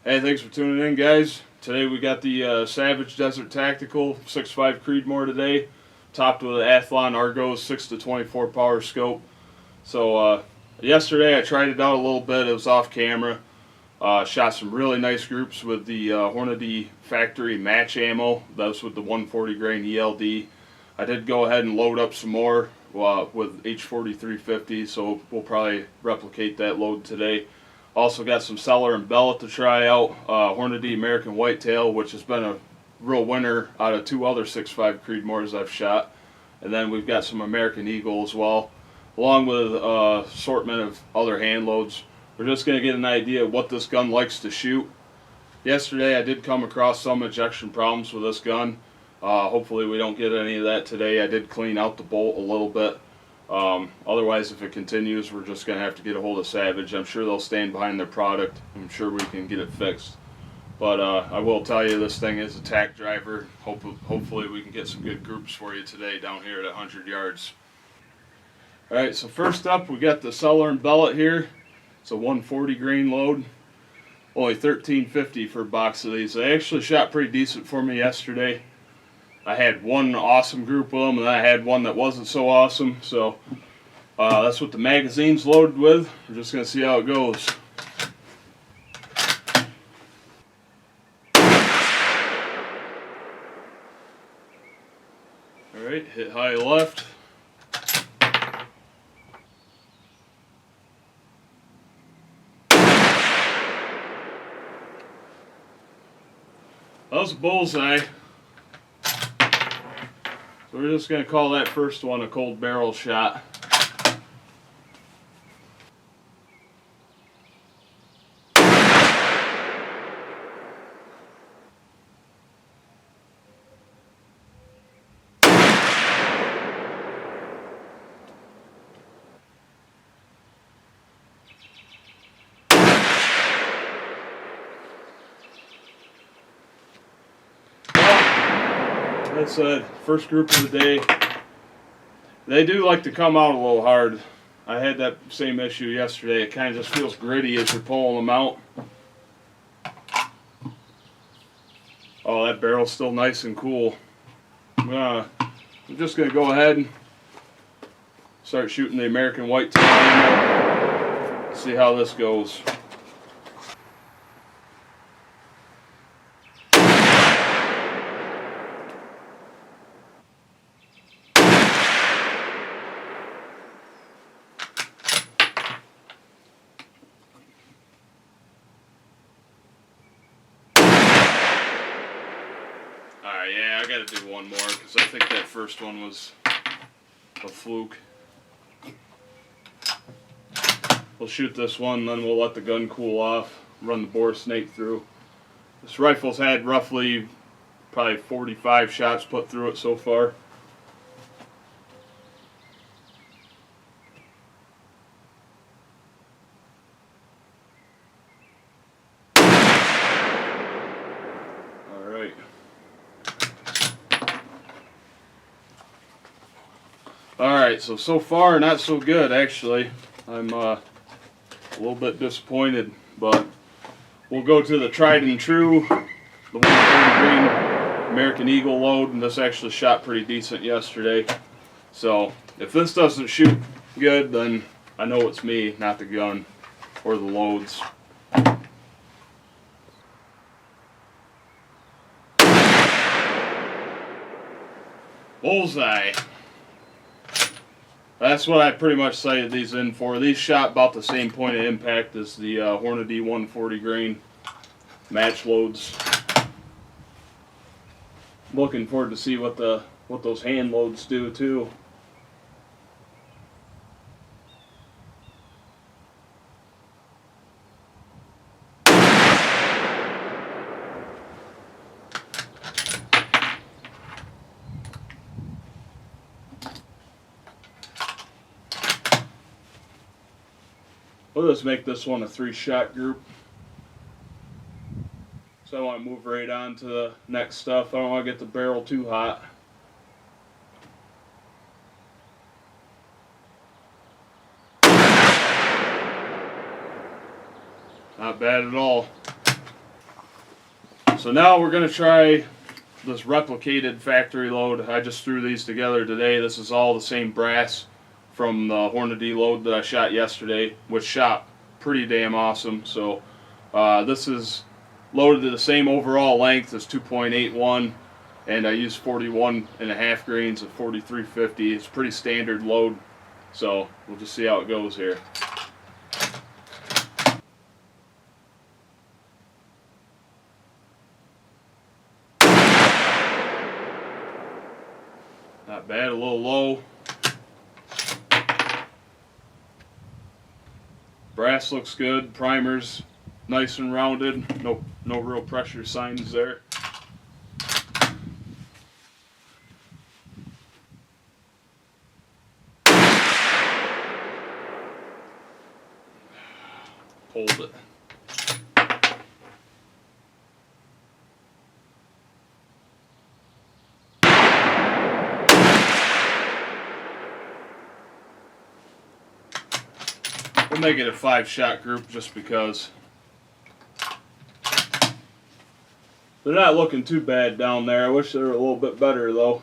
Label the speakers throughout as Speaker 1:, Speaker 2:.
Speaker 1: Hey, thanks for tuning in, guys. Today we got the Savage Desert Tactical 6.5 Creedmoor today, topped with an Athlon Argos 6 to 24 power scope. So yesterday I tried it out a little bit. It was off camera. Shot some really nice groups with the Hornady factory match ammo. That was with the 140 grain ELD. I did go ahead and load up some more with H4350, so we'll probably replicate that load today. Also got some Cellar and Bellet to try out. Hornady American Whitetail, which has been a real winner out of two other 6.5 Creedmoors I've shot. And then we've got some American Eagle as well, along with assortment of other hand loads. We're just going to get an idea of what this gun likes to shoot. Yesterday I did come across some ejection problems with this gun. Hopefully we don't get any of that today. I did clean out the bolt a little bit. Otherwise, if it continues, we're just going to have to get a hold of Savage. I'm sure they'll stand behind their product. I'm sure we can get it fixed. But I will tell you, this thing is a tack driver. Hopefully we can get some good groups for you today down here at 100 yards. Alright, so first up we got the Cellar and Bellet here. It's a 140 grain load. Only $13.50 for a box of these. They actually shot pretty decent for me yesterday. I had one awesome group with them, and then I had one that wasn't so awesome. So that's what the magazine's loaded with. We're just going to see how it goes. Alright, hit high left. That was a bullseye. So we're just going to call that first one a cold barrel shot. That's the first group of the day. They do like to come out a little hard. I had that same issue yesterday. It kind of just feels gritty as you're pulling them out. Oh, that barrel's still nice and cool. I'm just going to go ahead and start shooting the American Whitetail ammo. See how this goes. Alright, yeah, I gotta do one more because I think that first one was a fluke. We'll shoot this one, then we'll let the gun cool off, run the bore snake through. This rifle's had roughly probably 45 shots put through it so far. Alright. Alright, so far not so good actually. I'm a little bit disappointed, but we'll go to the tried and true, the 140 grain American Eagle load, and this actually shot pretty decent yesterday. So if this doesn't shoot good, then I know it's me, not the gun or the loads. Bullseye. That's what I pretty much sighted these in for. These shot about the same point of impact as the Hornady 140 grain match loads. Looking forward to see what those hand loads do too. We'll just make this one a 3-shot group. So I want to move right on to the next stuff. I don't want to get the barrel too hot. Not bad at all. So now we're going to try this replicated factory load. I just threw these together today. This is all the same brass from the Hornady load that I shot yesterday, which shot pretty damn awesome. So this is loaded to the same overall length as 2.81, and I used 41.5 grains of 4350. It's a pretty standard load, so we'll just see how it goes here. Not bad, a little low. Brass looks good. Primer's nice and rounded. No real pressure signs there. Hold it. We'll make it a 5-shot group just because. They're not looking too bad down there. I wish they were a little bit better though.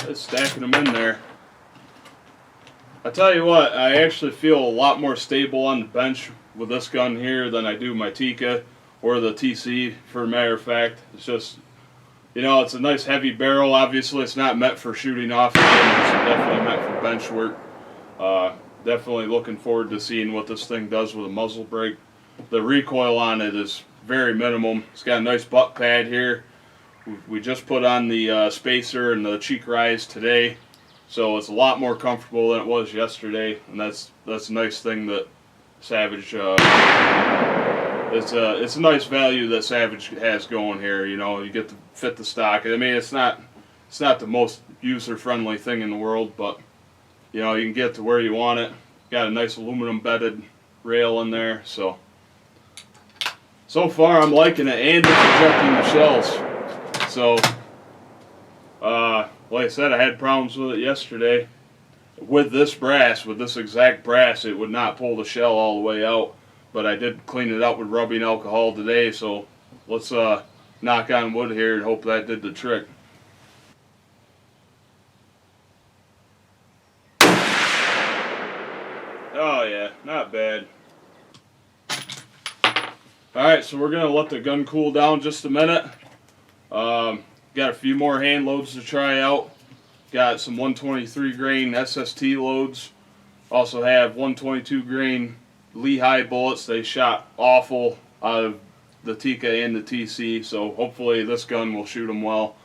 Speaker 1: It's stacking them in there. I tell you what, I actually feel a lot more stable on the bench with this gun here than I do my Tikka or the TC, for a matter of fact. It's just, you know, it's a nice heavy barrel. Obviously, it's not meant for shooting off. It's definitely meant for bench work. Definitely looking forward to seeing what this thing does with a muzzle brake. The recoil on it is very minimum. It's got a nice butt pad here. We just put on the spacer and the cheek rise today, so it's a lot more comfortable than it was yesterday, and that's a nice thing that Savage. It's a nice value that Savage has going here. You know, you get to fit the stock. I mean, it's not the most user-friendly thing in the world, but you know, you can get to where you want it. Got a nice aluminum bedded rail in there, so far I'm liking it, and it's ejecting the shells. So, like I said, I had problems with it yesterday. With this brass, with this exact brass, it would not pull the shell all the way out. But I did clean it up with rubbing alcohol today, so let's knock on wood here and hope that did the trick. Oh yeah, not bad. Alright, so we're going to let the gun cool down just a minute. Got a few more hand loads to try out. Got some 123 grain SST loads. Also have 122 grain Lehi bullets. They shot awful out of the Tikka and the TC, so hopefully this gun will shoot them well.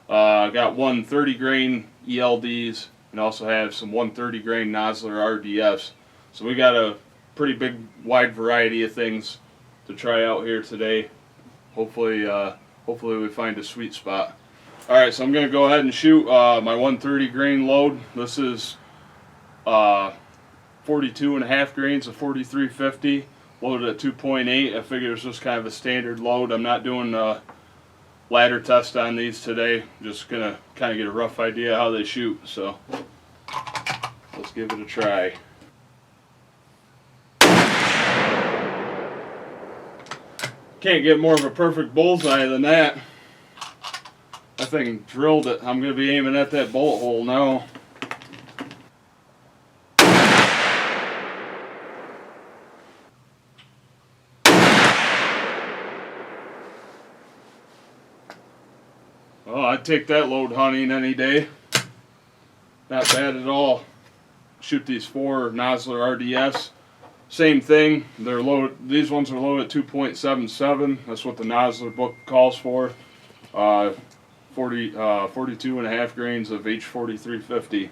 Speaker 1: Got 130 grain ELDs, and also have some 130 grain Nosler RDFs. So we got a pretty big, wide variety of things to try out here today. Hopefully we find a sweet spot. Alright, so I'm going to go ahead and shoot my 130 grain load. This is 42.5 grains of 4350, loaded at 2.8. I figure it's just kind of a standard load. I'm not doing a ladder test on these today. Just going to kind of get a rough idea how they shoot. So let's give it a try. Can't get more of a perfect bullseye than that. That thing drilled it. I'm going to be aiming at that bullet hole now. Oh, I'd take that load hunting any day. Not bad at all. Shoot these 4 Nosler RDFs. Same thing. They're loaded. These ones are loaded at 2.77. That's what the Nosler book calls for. 42.5 grains of H4350.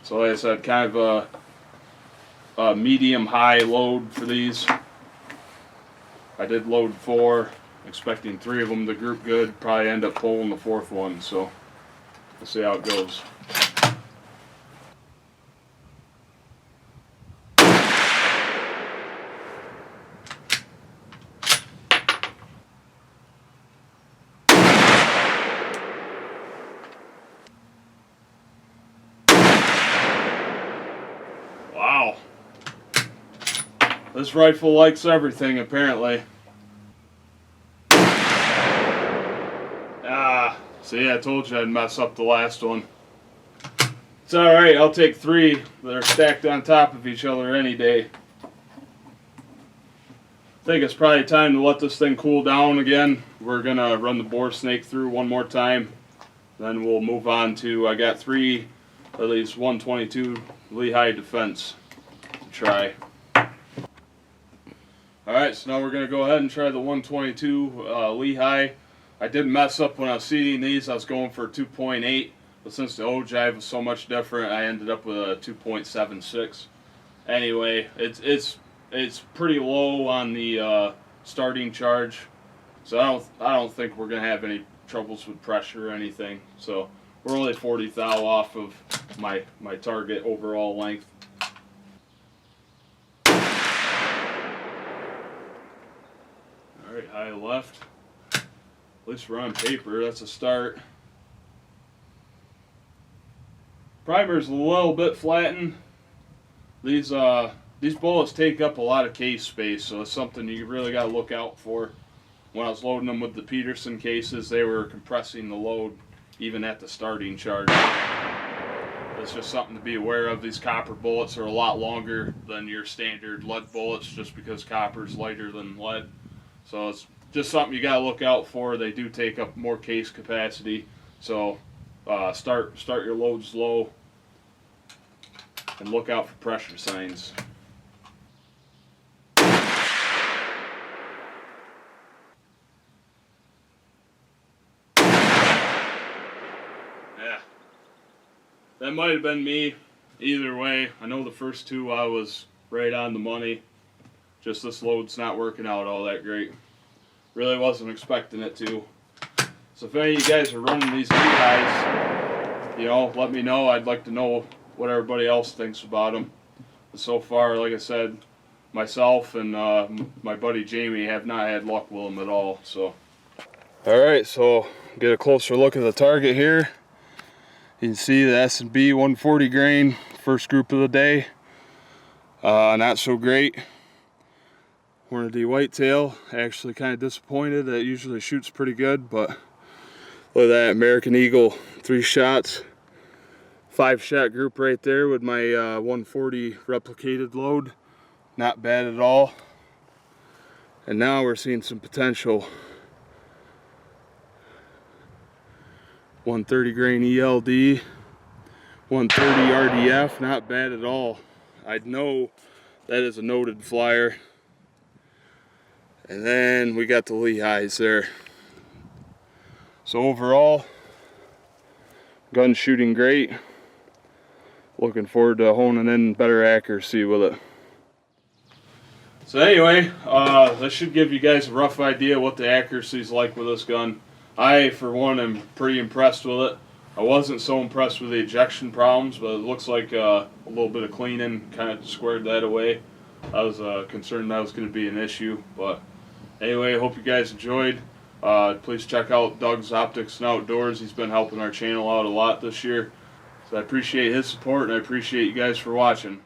Speaker 1: So like I said, kind of a medium-high load for these. I did load 4, expecting 3 of them to group good. Probably end up pulling the 4th one. So we'll see how it goes. This rifle likes everything, apparently. Ah, see, I told you I'd mess up the last one. It's alright, I'll take 3 that are stacked on top of each other any day. I think it's probably time to let this thing cool down again. We're going to run the bore snake through one more time. Then we'll move on to, I got 3 of these 122 Lehi Defense to try. Alright, so now we're going to go ahead and try the 122 Lehi. I did mess up when I was seeding these. I was going for 2.8, but since the ogive was so much different, I ended up with a 2.76. Anyway, it's pretty low on the starting charge, so I don't think we're going to have any troubles with pressure or anything. So we're only 40 thou off of my target overall length. Alright, high left. At least we're on paper, that's a start. Primer's a little bit flattened. These bullets take up a lot of case space, so it's something you really got to look out for. When I was loading them with the Peterson cases, they were compressing the load even at the starting charge. It's just something to be aware of. These copper bullets are a lot longer than your standard lead bullets just because copper is lighter than lead. So it's just something you got to look out for. They do take up more case capacity, so start your loads low and look out for pressure signs. Yeah, that might have been me. Either way, I know the first 2 I was right on the money. Just this load's not working out all that great. Really wasn't expecting it to. So if any of you guys are running these Lehis, you know, let me know. I'd like to know what everybody else thinks about them. But so far, like I said, myself and my buddy Jamie have not had luck with them at all. So, all right, so get a closer look at the target here. You can see the S&B 140 grain, first group of the day. Not so great. Hornady Whitetail, actually kind of disappointed. That usually shoots pretty good, but look at that American Eagle, 3 shots, 5-shot group right there with my 140 replicated load. Not bad at all. And now we're seeing some potential. 130 grain ELD, 130 RDF, not bad at all. I'd know that is a noted flyer. And then we got the Lehis there. So overall, gun shooting great. Looking forward to honing in better accuracy with it. So anyway, this should give you guys a rough idea what the accuracy is like with this gun. I, for one, am pretty impressed with it. I wasn't so impressed with the ejection problems, but it looks like a little bit of cleaning kind of squared that away. I was concerned that was going to be an issue, but anyway, I hope you guys enjoyed. Please check out Doug's Optics and Outdoors. He's been helping our channel out a lot this year. So I appreciate his support, and I appreciate you guys for watching.